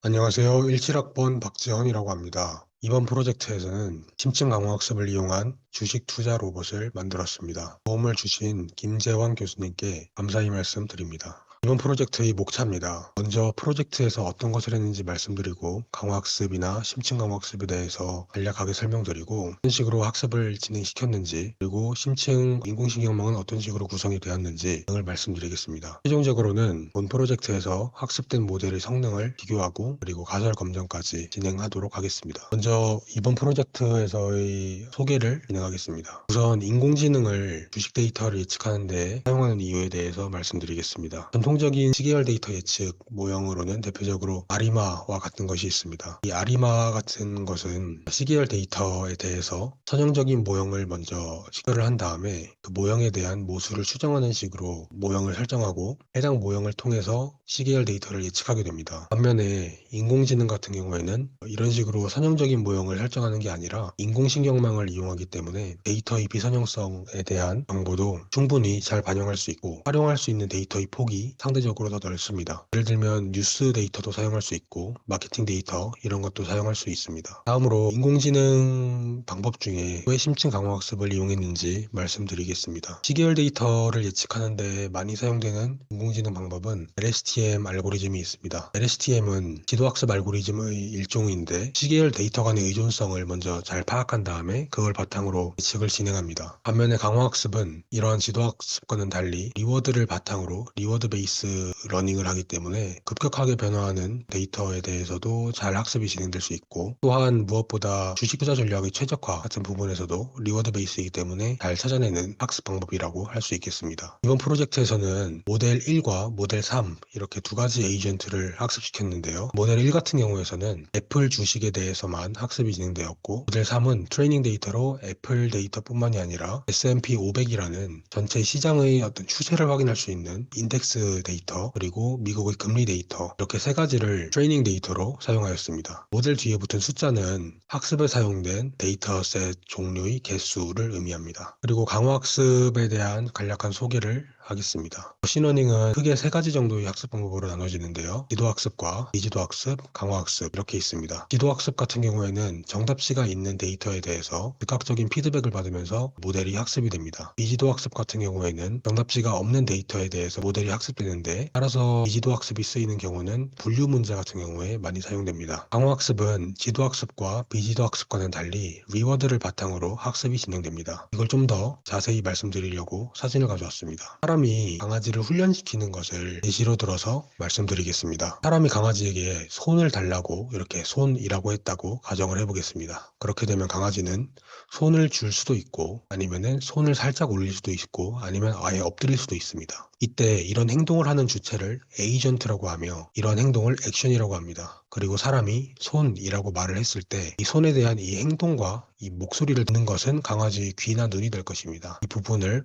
안녕하세요. 17학번 박지헌이라고 합니다. 이번 프로젝트에서는 심층 강화학습을 이용한 주식 투자 로봇을 만들었습니다. 도움을 주신 김재환 교수님께 감사의 말씀 드립니다. 이번 프로젝트의 목차입니다. 먼저 프로젝트에서 어떤 것을 했는지 말씀드리고 강화학습이나 심층 강화학습에 대해서 간략하게 설명드리고 어떤 식으로 학습을 진행시켰는지 그리고 심층 인공신경망은 어떤 식으로 구성이 되었는지 등을 말씀드리겠습니다. 최종적으로는 본 프로젝트에서 학습된 모델의 성능을 비교하고 그리고 가설 검증까지 진행하도록 하겠습니다. 먼저 이번 프로젝트에서의 소개를 진행하겠습니다. 우선 인공지능을 주식 데이터를 예측하는 데 사용하는 이유에 대해서 말씀드리겠습니다. 전통적인 시계열 데이터 예측 모형으로는 대표적으로 아리마와 같은 것이 있습니다. 이 아리마 같은 것은 시계열 데이터에 대해서 선형적인 모형을 먼저 시도를 한 다음에 그 모형에 대한 모수를 추정하는 식으로 모형을 설정하고 해당 모형을 통해서 시계열 데이터를 예측하게 됩니다. 반면에 인공지능 같은 경우에는 이런 식으로 선형적인 모형을 설정하는 게 아니라 인공신경망을 이용하기 때문에 데이터의 비선형성에 대한 정보도 충분히 잘 반영할 수 있고 활용할 수 있는 데이터의 폭이 상대적으로 더 넓습니다. 예를 들면 뉴스 데이터도 사용할 수 있고 마케팅 데이터 이런 것도 사용할 수 있습니다. 다음으로 인공지능 방법 중에 왜 심층 강화학습을 이용했는지 말씀드리겠습니다. 시계열 데이터를 예측하는 데 많이 사용되는 인공지능 방법은 LSTM 알고리즘이 있습니다. LSTM은 지도학습 알고리즘의 일종인데 시계열 데이터 간의 의존성을 먼저 잘 파악한 다음에 그걸 바탕으로 예측을 진행합니다. 반면에 강화학습은 이러한 지도학습과는 달리 리워드를 바탕으로 리워드 베이스 러닝을 하기 때문에 급격하게 변화하는 데이터에 대해서도 잘 학습이 진행될 수 있고 또한 무엇보다 주식 투자 전략의 최적화 같은 부분에서도 리워드 베이스이기 때문에 잘 찾아내는 학습 방법이라고 할 수 있겠습니다. 이번 프로젝트에서는 모델 1과 모델 3 이렇게 두 가지 에이전트를 학습시켰는데요. 모델 1 같은 경우에서는 애플 주식에 대해서만 학습이 진행되었고 모델 3은 트레이닝 데이터로 애플 데이터뿐만이 아니라 S&P 500이라는 전체 시장의 어떤 추세를 확인할 수 있는 인덱스 데이터 그리고 미국의 금리 데이터 이렇게 세 가지를 트레이닝 데이터로 사용하였습니다. 모델 뒤에 붙은 숫자는 학습에 사용된 데이터셋 종류의 개수를 의미합니다. 그리고 강화학습에 대한 간략한 소개를 하겠습니다. 머신러닝은 크게 세 가지 정도의 학습 방법으로 나눠지는데요. 지도학습과 비지도학습, 강화학습 이렇게 있습니다. 지도학습 같은 경우에는 정답지가 있는 데이터에 대해서 즉각적인 피드백을 받으면서 모델이 학습이 됩니다. 비지도학습 같은 경우에는 정답지가 없는 데이터에 대해서 모델이 학습되는데 따라서 비지도학습이 쓰이는 경우는 분류 문제 같은 경우에 많이 사용됩니다. 강화학습은 지도학습과 비지도학습과는 달리 리워드를 바탕으로 학습이 진행됩니다. 이걸 좀 더 자세히 말씀드리려고 사진을 가져왔습니다. 사람이 강아지를 훈련시키는 것을 예시로 들어서 말씀드리겠습니다. 사람이 강아지에게 손을 달라고 이렇게 손이라고 했다고 가정을 해보겠습니다. 그렇게 되면 강아지는 손을 줄 수도 있고 아니면은 손을 살짝 올릴 수도 있고 아니면 아예 엎드릴 수도 있습니다. 이때 이런 행동을 하는 주체를 에이전트라고 하며 이런 행동을 액션이라고 합니다. 그리고 사람이 손이라고 말을 했을 때 이 손에 대한 이 행동과 이 목소리를 듣는 것은 강아지의 귀나 눈이 될 것입니다. 이 부분을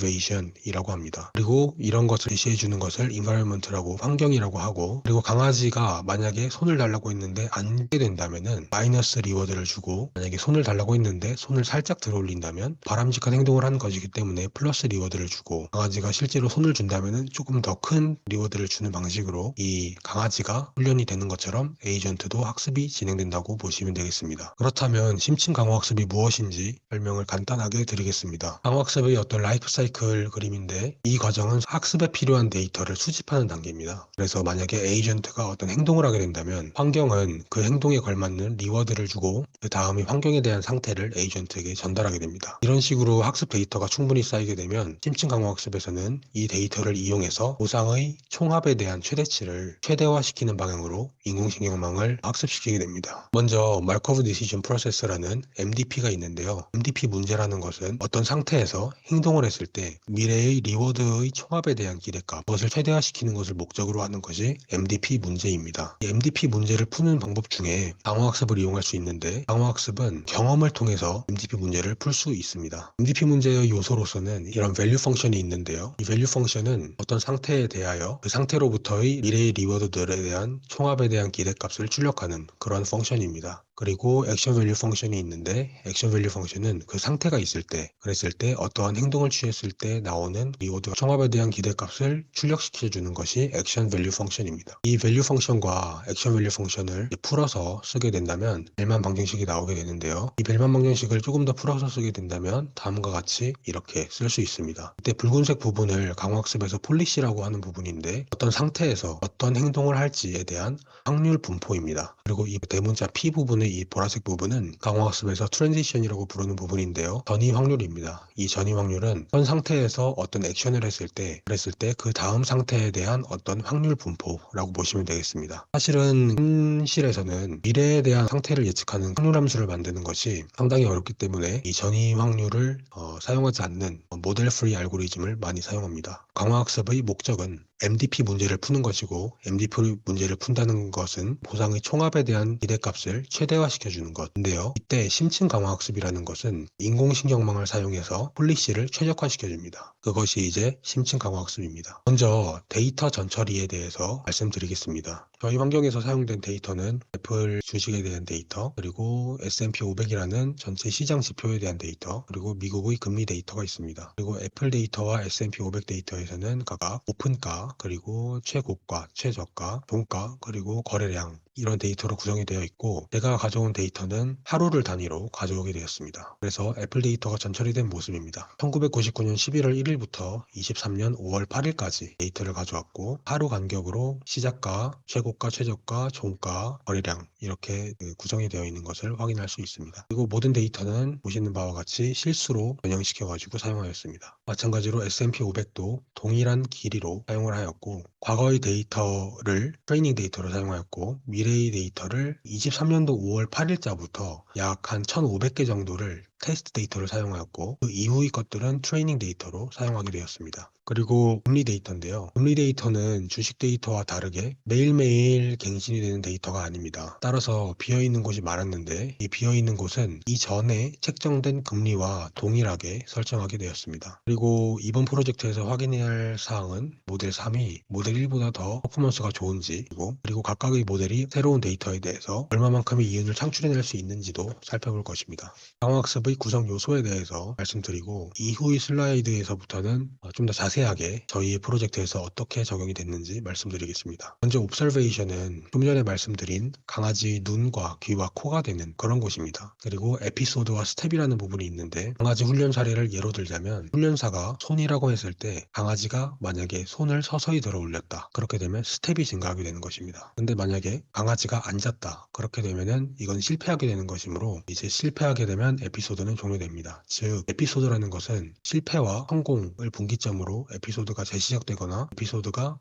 observation이라고 합니다. 그리고 이런 것을 제시해 주는 것을 environment라고 환경이라고 하고 그리고 강아지가 만약에 손을 달라고 했는데 안 하게 된다면은 마이너스 리워드를 주고 만약에 손을 달라고 했는데 손을 살짝 들어 올린다면 바람직한 행동을 한 것이기 때문에 플러스 리워드를 주고 강아지가 실제로 손을 준다면은 조금 더 큰 리워드를 주는 방식으로 이 강아지가 훈련이 되는 것처럼 에이전트도 학습이 진행된다고 보시면 되겠습니다. 그렇다면 심층 강화학습이 무엇인지 설명을 간단하게 드리겠습니다. 강화학습의 어떤 라이프 사이클 그림인데 이 과정은 학습에 필요한 데이터를 수집하는 단계입니다. 그래서 만약에 에이전트가 어떤 행동을 하게 된다면 환경은 그 행동에 걸맞는 리워드를 주고 그 다음에 환경에 대한 상태를 에이전트에게 전달하게 됩니다. 이런 식으로 학습 데이터가 충분히 쌓이게 되면 심층 강화학습에서는 이 데이터를 이용해서 보상의 총합에 대한 최대치를 최대화시키는 방향으로 인공신경망을 학습시키게 됩니다. 먼저 마르코브 디시전 프로세스라는 MDP가 있는데요. MDP 문제라는 것은 어떤 상태에서 행동을 했을 때 미래의 리워드의 총합에 대한 기대값, 그것을 최대화시키는 것을 목적으로 하는 것이 MDP 문제입니다. 이 MDP 문제를 푸는 방법 중에 강화학습을 이용할 수 있는데 강화학습은 경험을 통해서 MDP 문제를 풀 수 있습니다. MDP 문제의 요소로서는 이런 value 펑션이 있는데요. 이 value 펑션은 어떤 상태에 대하여 그 상태로부터의 미래의 리워드들에 대한 총합에 대한 기대값을 출력하는 그런 펑션입니다. 그리고 액션 밸류 펑션이 있는데 액션 밸류 펑션은 그 상태가 있을 때, 그랬을 때 어떠한 행동을 취했을 때 나오는 리워드 총합에 대한 기대값을 출력시켜 주는 것이 액션 밸류 펑션입니다. 이 밸류 펑션과 액션 밸류 펑션을 풀어서 쓰게 된다면 벨만 방정식이 나오게 되는데요. 이 벨만 방정식을 조금 더 풀어서 쓰게 된다면 다음과 같이 이렇게 쓸 수 있습니다. 이때 붉은색 부분을 강화학습에서 폴리시라고 하는 부분인데 어떤 상태에서 어떤 행동을 할지에 대한 확률 분포입니다. 그리고 이 대문자 P 부분의 이 보라색 부분은 강화학습에서 트랜지션이라고 부르는 부분인데요. 전이 확률입니다. 이 전이 확률은 현 상태에서 어떤 액션을 그랬을 때 그 다음 상태에 대한 어떤 확률 분포라고 보시면 되겠습니다. 사실은 현실에서는 미래에 대한 상태를 예측하는 확률 함수를 만드는 것이 상당히 어렵기 때문에 이 전이 확률을 사용하지 않는 모델 프리 알고리즘을 많이 사용합니다. 강화학습의 목적은 MDP 문제를 푸는 것이고 MDP 문제를 푼다는 것은 보상의 총합에 대한 기대값을 최대화시켜주는 것인데요. 이때 심층 강화학습이라는 것은 인공신경망을 사용해서 폴리시를 최적화시켜줍니다. 그것이 이제 심층 강화학습입니다. 먼저 데이터 전처리에 대해서 말씀드리겠습니다. 저희 환경에서 사용된 데이터는 애플 주식에 대한 데이터, 그리고 S&P 500이라는 전체 시장 지표에 대한 데이터, 그리고 미국의 금리 데이터가 있습니다. 그리고 애플 데이터와 S&P 500 데이터에서는 각각 오픈가, 그리고 최고가, 최저가, 종가, 그리고 거래량 이런 데이터로 구성이 되어 있고 제가 가져온 데이터는 하루를 단위로 가져오게 되었습니다. 그래서 애플 데이터가 전처리 된 모습입니다. 1999년 11월 1일부터 23년 5월 8일까지 데이터를 가져왔고 하루 간격으로 시작가, 최고가, 최저가, 종가, 거래량 이렇게 구성이 되어 있는 것을 확인할 수 있습니다. 그리고 모든 데이터는 보시는 바와 같이 실수로 변형시켜 가지고 사용하였습니다. 마찬가지로 S&P 500도 동일한 길이로 사용을 하였고 과거의 데이터를 트레이닝 데이터로 사용하였고 미래의 데이터를 23년도 5월 8일자부터 약 한 1500개 정도를 테스트 데이터를 사용하였고 그 이후의 것들은 트레이닝 데이터로 사용하게 되었습니다. 그리고 금리 데이터인데요. 금리 데이터는 주식 데이터와 다르게 매일매일 갱신이 되는 데이터가 아닙니다. 따라서 비어있는 곳이 많았는데 이 비어있는 곳은 이전에 책정된 금리와 동일하게 설정하게 되었습니다. 그리고 이번 프로젝트에서 확인해야 할 사항은 모델 3이 모델 1보다 더 퍼포먼스가 좋은지 그리고 각각의 모델이 새로운 데이터에 대해서 얼마만큼의 이윤을 창출해낼 수 있는지도 살펴볼 것입니다. 강화학습의 구성 요소에 대해서 말씀드리고 이후의 슬라이드에서부터는 좀 더 자세하게 저희 프로젝트에서 어떻게 적용이 됐는지 말씀드리겠습니다. 먼저 옵서베이션은 좀 전에 말씀드린 강아지 눈과 귀와 코가 되는 그런 곳입니다. 그리고 에피소드와 스텝이라는 부분이 있는데 강아지 훈련 사례를 예로 들자면 훈련사가 손이라고 했을 때 강아지가 만약에 손을 서서히 들어 올렸다. 그렇게 되면 스텝이 증가하게 되는 것입니다. 근데 만약에 강아지가 앉았다. 그렇게 되면은 이건 실패하게 되는 것이므로 이제 실패하게 되면 에피소드는 종료됩니다. 즉 에피소드라는 것은 실패와 성공을 분기점으로 에피소드가 재시작되거나 에피소드가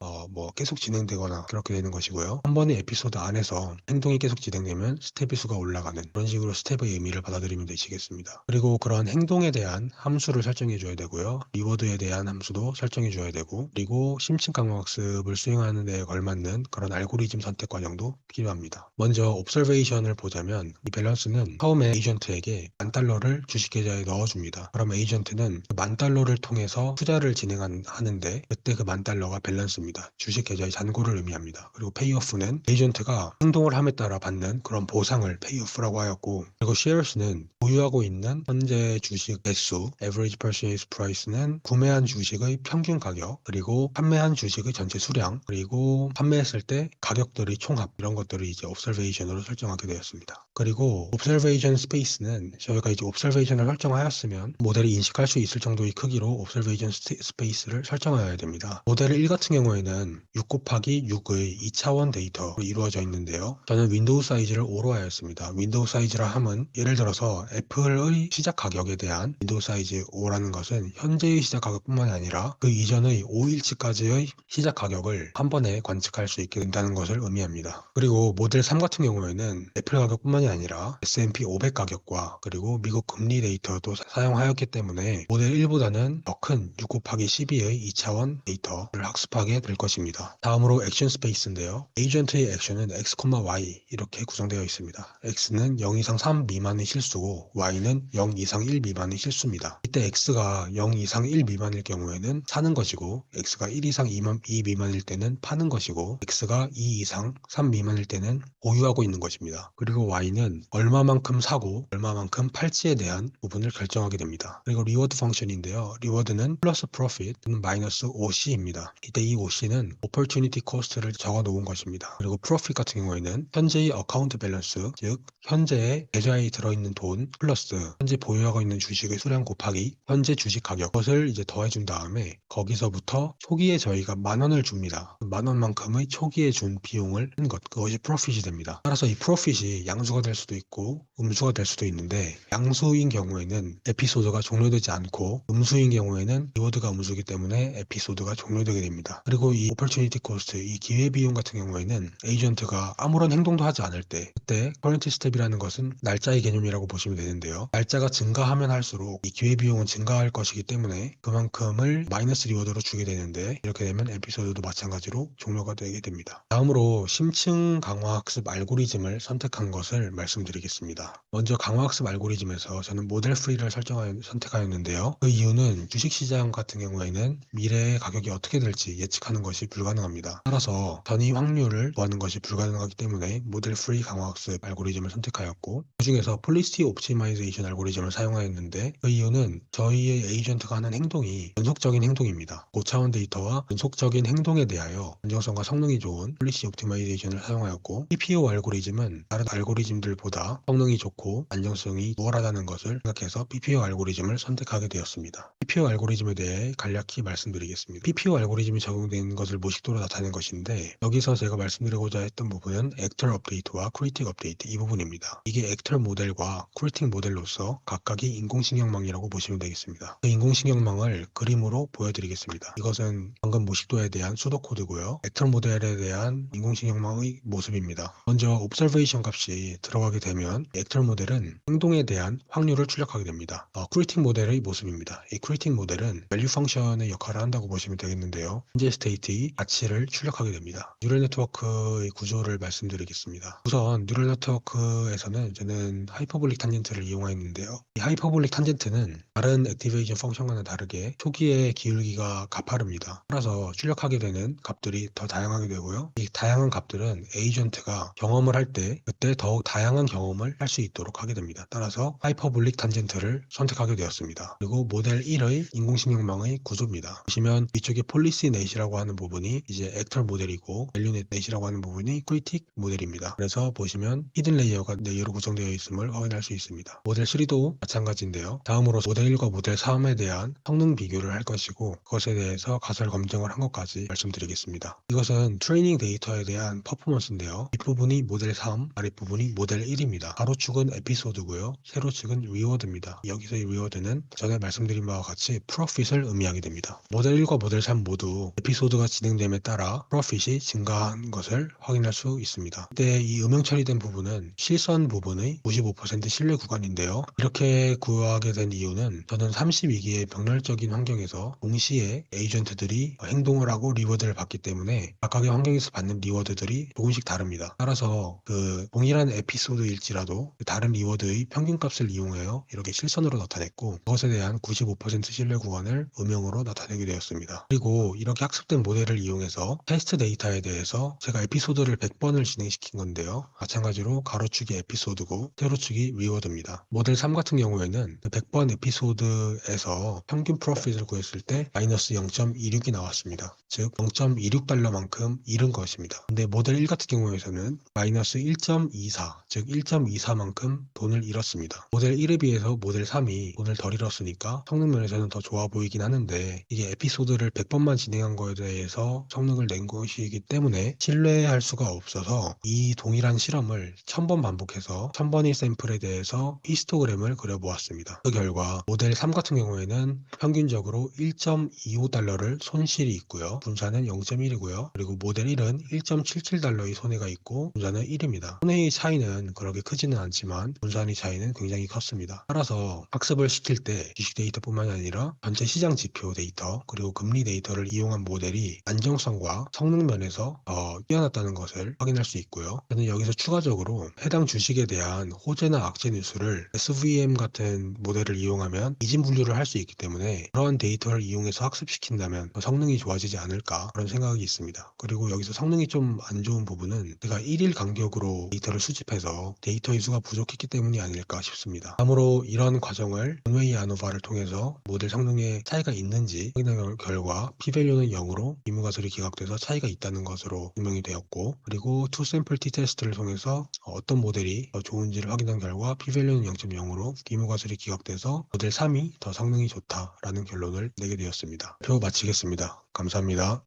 계속 진행되거나 그렇게 되는 것이고요. 한 번의 에피소드 안에서 행동이 계속 진행되면 스텝의 수가 올라가는 그런 식으로 스텝의 의미를 받아들이면 되시겠습니다. 그리고 그런 행동에 대한 함수를 설정해 줘야 되고요. 리워드에 대한 함수도 설정해 줘야 되고 그리고 심층 강화학습을 수행하는 데 걸맞는 그런 알고리즘 선택 과정도 필요합니다. 먼저 옵서베이션을 보자면 이 밸런스는 처음에 에이전트에게 $10,000를 주식 계좌에 넣어줍니다. 그럼 에이전트는 그 $10,000를 통해서 투자를 진행하는데 그때 그 $10,000가 밸런스입니다. 주식 계좌의 잔고를 의미합니다. 그리고 페이오프는 에이전트가 행동을 함에 따라 받는 그런 보상을 페이오프라고 하였고 그리고 쉐어스는 보유하고 있는 현재 주식 개수 average purchase price는 구매한 주식의 평균 가격 그리고 판매한 주식의 전체 수량 그리고 판매했을 때 가격들의 총합 이런 것들을 이제 observation으로 설정하게 되었습니다. 그리고 observation space는 저희가 이제 observation을 설정하였으면 모델이 인식할 수 있을 정도의 크기로 observation space를 설정하여야 됩니다. 모델 1 같은 경우에는 6 곱하기 6의 2차원 데이터로 이루어져 있는데요. 저는 윈도우 사이즈를 5로 하였습니다. 윈도우 사이즈라 함은 예를 들어서 애플의 시작 가격에 대한 윈도우 사이즈 5라는 것은 현재의 시작 가격뿐만 아니라 그 이전의 5일치까지의 시작 가격을 한 번에 관측할 수 있게 된다는 것을 의미합니다. 그리고 모델 3 같은 경우에는 애플 가격뿐만이 아니라 S&P 500 가격과 그리고 미국 금리 데이터도 사용하였기 때문에 모델 1보다는 더 큰 6 곱하기 12의 2차원 데이터를 학습하게 될 것입니다. 다음으로 액션 스페이스인데요. 에이전트의 액션은 X, Y 이렇게 구성되어 있습니다. X는 0 이상 3 미만의 실수고 반대로 Y는 0 이상 1 미만의 실수입니다. 이때 X가 0 이상 1 미만일 경우에는 사는 것이고, X가 1 이상 2 미만일 때는 파는 것이고, X가 2 이상 3 미만일 때는 보유하고 있는 것입니다. 그리고 Y는 얼마만큼 사고 얼마만큼 팔지에 대한 부분을 결정하게 됩니다. 그리고 리워드 펑션인데요. 리워드는 플러스 프로핏은 마이너스 OC입니다. 이때 이 OC는 opportunity cost를 적어 놓은 것입니다. 그리고 프로핏 같은 경우에는 현재의 어카운트 밸런스, 즉 현재의 계좌에 들어있는 돈 플러스 현재 보유하고 있는 주식의 수량 곱하기 현재 주식 가격, 그것을 이제 더해준 다음에 거기서부터 초기에 저희가 10,000원을 줍니다. 10,000원만큼의 초기에 준 비용을 한 것, 그것이 프로핏이 됩니다. 따라서 이 프로핏이 양수가 될 수도 있고 음수가 될 수도 있는데, 양수인 경우에는 에피소드가 종료되지 않고 음수인 경우에는 리워드가 음수이기 때문에 에피소드가 종료되게 됩니다. 그리고 이 opportunity cost, 이 기회비용 같은 경우에는 에이전트가 아무런 행동도 하지 않을 때, 그때 current step이라는 것은 날짜의 개념이라고 보시면 되는데요. 날짜가 증가하면 할수록 이 기회비용은 증가할 것이기 때문에 그만큼을 마이너스 리워드로 주게 되는데, 이렇게 되면 에피소드도 마찬가지로 종료가 되게 됩니다. 다음으로 심층 강화학습 알고리즘을 선택한 것을 말씀드리겠습니다. 먼저 강화학습 알고리즘에서 저는 모델 프리를 선택하였는데요. 그 이유는 주식시장 같은 경우에는 미래의 가격이 어떻게 될지 예측하는 것이 불가능합니다. 따라서 전이 확률을 구하는 것이 불가능하기 때문에 모델 프리 강화학습 알고리즘을 선택하였고, 그 중에서 폴리시티 옵티마이제이션 알고리즘을 사용하였는데, 그 이유는 저희의 에이전트가 하는 행동이 연속적인 행동입니다. 고차원 데이터와 연속적인 행동에 대하여 안정성과 성능이 좋은 폴리시 옵티마이제이션을 사용하였고, PPO 알고리즘은 다른 알고리즘들보다 성능이 좋고 안정성이 수월하다는 것을 생각해서 PPO 알고리즘을 선택하게 되었습니다. PPO 알고리즘에 대해 간략히 말씀드리겠습니다. PPO 알고리즘이 적용된 것을 모식도로 나타낸 것인데, 여기서 제가 말씀드리고자 했던 부분은 액터 업데이트와 크리틱 업데이트, 이 부분입니다. 이게 액터 모델과 크리틱 모델로서 각각이 인공신경망이라고 보시면 되겠습니다. 그 인공신경망을 그림으로 보여드리겠습니다. 이것은 방금 모식도에 대한 수도코드고요. 액터 모델에 대한 인공신경망의 모습입니다. 먼저 observation 값이 들어가게 되면 액터 모델은 행동에 대한 확률을 출력하게 됩니다. 크리틱 모델의 모습입니다. 이 크리틱 모델은 value 펑션의 역할을 한다고 보시면 되겠는데요. 현재 스테이트의 가치를 출력하게 됩니다. 뉴럴 네트워크의 구조를 말씀드리겠습니다. 우선 뉴럴 네트워크에서는 저는 하이퍼볼릭 탄젠트를 이용하였는데요. 이 하이퍼볼릭 탄젠트는 다른 액티베이션 펑션과는 다르게 초기에 기울기가 가파릅니다. 따라서 출력하게 되는 값들이 더 다양하게 되고요. 이 다양한 값들은 에이전트가 경험을 할 때 그때 더욱 다양한 경험을 할 수 있도록 하게 됩니다. 따라서 하이퍼볼릭 탄젠트를 선택하게 되었습니다. 그리고 모델 1의 인공신경망의 구조입니다. 보시면 위쪽에 폴리시 넷이라고 하는 부분이 이제 액터 모델이고, 밸류 넷이라고 하는 부분이 크리틱 모델입니다. 그래서 보시면 히든 레이어가 레이어로 구성되어 있음을 확인할 수 있습니다. 모델 3도 마찬가지인데요. 다음으로 모델 1과 모델 3에 대한 성능 비교를 할 것이고, 그것에 대해서 가설 검증을 한 것까지 말씀드리겠습니다. 이것은 트레이닝 데이터에 대한 퍼포먼스인데요. 윗부분이 모델 3, 아랫부분이 모델 1입니다. 가로축은 에피소드고요. 세로축은 리워드입니다. 여기서의 리워드는 전에 말씀드린 바와 같이 프로핏을 의미하게 됩니다. 모델 1과 모델 3 모두 에피소드가 진행됨에 따라 프로핏이 증가한 것을 확인할 수 있습니다. 이때 이 음영 처리된 부분은 실선 부분의 95% 신뢰 구간인데요. 이렇게 구하게 된 이유는 저는 32기의 병렬적인 환경에서 동시에 에이전트들이 행동을 하고 리워드를 받기 때문에 각각의 환경에서 받는 리워드들이 조금씩 다릅니다. 따라서 그 동일한 에피소드일지라도 다른 리워드의 평균값을 이용하여 이렇게 실선으로 나타냈고, 그것에 대한 95% 신뢰 구간을 음영으로 나타내게 되었습니다. 그리고 이렇게 학습된 모델을 이용해서 테스트 데이터에 대해서 제가 에피소드를 100번을 진행시킨 건데요. 마찬가지로 가로축이 에피소드고 세로축이 리워드입니다. 모델 3 같은 경우에는 100번 에피소드에서 평균 프로핏을 구했을 때 마이너스 0.26이 나왔습니다. 즉 0.26달러만큼 잃은 것입니다. 근데 모델 1 같은 경우에서는 마이너스 1.24, 즉 1.24만큼 돈을 잃었습니다. 모델 1에 비해서 모델 3이 돈을 덜 잃었으니까 성능 면에서는 더 좋아 보이긴 하는데, 이게 에피소드를 100번만 진행한 거에 대해서 성능을 낸 것이기 때문에 신뢰할 수가 없어서 이 동일한 실험을 1000번 반복해서 1000번의 샘플에 대해서 히스토그램을 그려보았습니다. 그 결과 모델 3 같은 경우에는 평균적으로 1.25달러를 손실이 있고요. 분산은 0.1이고요. 그리고 모델 1은 1.77달러의 손해가 있고 분산은 1입니다. 손해의 차이는 그렇게 크지는 않지만 분산의 차이는 굉장히 컸습니다. 따라서 학습을 시킬 때 주식 데이터뿐만이 아니라 전체 시장 지표 데이터 그리고 금리 데이터를 이용한 모델이 안정성과 성능 면에서 뛰어났다는 것을 확인할 수 있고요. 저는 여기서 추가적으로 해당 주식에 대한 호재나 악재 뉴스를 SVM 같은 모델을 이용하면 이진 분류를 할 수 있기 때문에 그러한 데이터를 이용해서 학습시킨다면 더 성능이 좋아지지 않을까 그런 생각이 있습니다. 그리고 여기서 성능이 좀 안 좋은 부분은 제가 1일 간격으로 데이터를 수집해서 데이터의 수가 부족했기 때문이 아닐까 싶습니다. 다음으로 이런 과정을 본웨이 아노바를 통해서 모델 성능에 차이가 있는지 확인한 결과 p-value는 0으로 의무가설이 기각돼서 차이가 있다는 것으로 증명이 되었고, 그리고 투 샘플 t 테스트를 통해서 어떤 모델이 더 좋은지를 확인한 결과 p-value는 0.0으로 의무가설이 기각돼서 모델 3이 더 성능이 좋다라는 결론을 내게 되었습니다. 표 마치겠습니다. 감사합니다.